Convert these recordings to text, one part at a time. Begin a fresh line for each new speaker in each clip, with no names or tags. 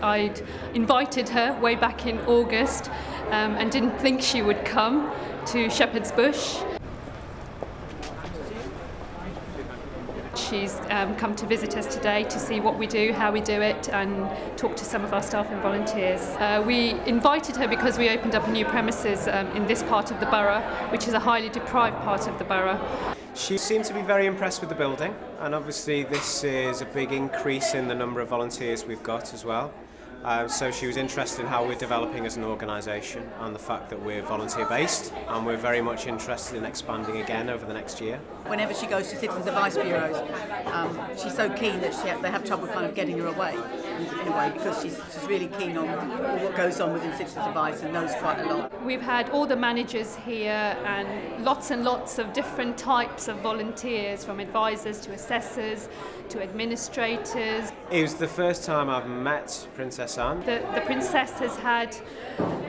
I'd invited her way back in August and didn't think she would come to Shepherd's Bush. She's come to visit us today to see what we do, how we do it, and talk to some of our staff and volunteers. We invited her because we opened up a new premises in this part of the borough, which is a highly deprived part of the borough.
She seemed to be very impressed with the building, and obviously this is a big increase in the number of volunteers we've got as well. So she was interested in how we're developing as an organisation and the fact that we're volunteer based, and we're very much interested in expanding again over the next year.
Whenever she goes to Citizens Advice Bureaus, she's so keen that they have trouble kind of getting her away in a way, because she's really keen on what goes on within Citizens Advice and knows quite a lot.
We've had all the managers here and lots of different types of volunteers, from advisors to assessors to administrators.
It was the first time I've met Princess Anne.
The Princess has had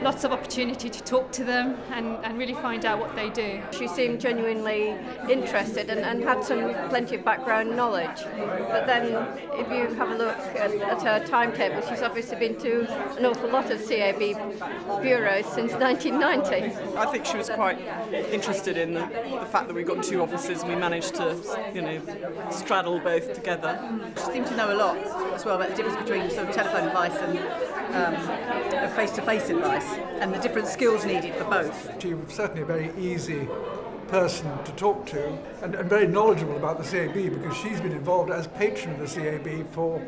lots of opportunity to talk to them and really find out what they do.
She seemed genuinely interested and had plenty of background knowledge. But then if you have a look at her timetable, she's obviously been to an awful lot of CAB bureaus since 1990.
I think she was quite interested in the fact that we've got two offices and we managed to, straddle both together.
She seemed to know a lot as well about the difference between sort of telephone advice and face-to-face advice, and the different skills needed for both.
She was certainly a very easy person to talk to, and very knowledgeable about the CAB, because she's been involved as patron of the CAB for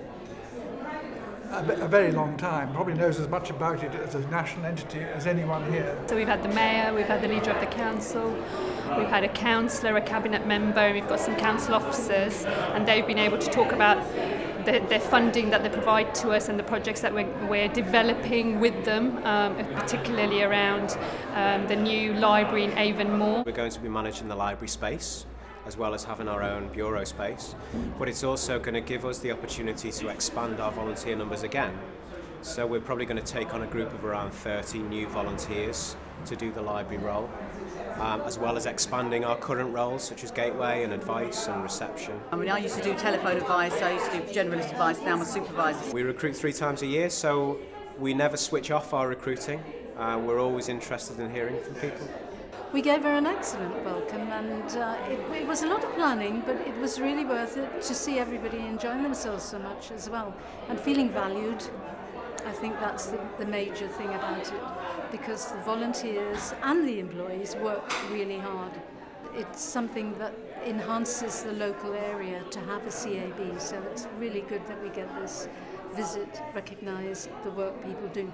a very long time, probably knows as much about it as a national entity as anyone here.
So we've had the mayor, we've had the leader of the council, we've had a councillor, a cabinet member, and we've got some council officers, and they've been able to talk about their funding that they provide to us and the projects that we're developing with them, particularly around the new library in Avonmore.
We're going to be managing the library space, as well as having our own bureau space, but it's also going to give us the opportunity to expand our volunteer numbers again. So we're probably going to take on a group of around 30 new volunteers to do the library role, as well as expanding our current roles such as gateway and advice and reception.
I mean, I used to do telephone advice, I used to do generalist advice, now I'm a supervisor.
We recruit 3 times a year, so we never switch off our recruiting. We're always interested in hearing from people.
We gave her an excellent welcome, and it was a lot of planning, but it was really worth it to see everybody enjoying themselves so much as well and feeling valued. I think that's the major thing about it, because the volunteers and the employees work really hard. It's something that enhances the local area to have a CAB, so it's really good that we get this visit, recognise the work people do.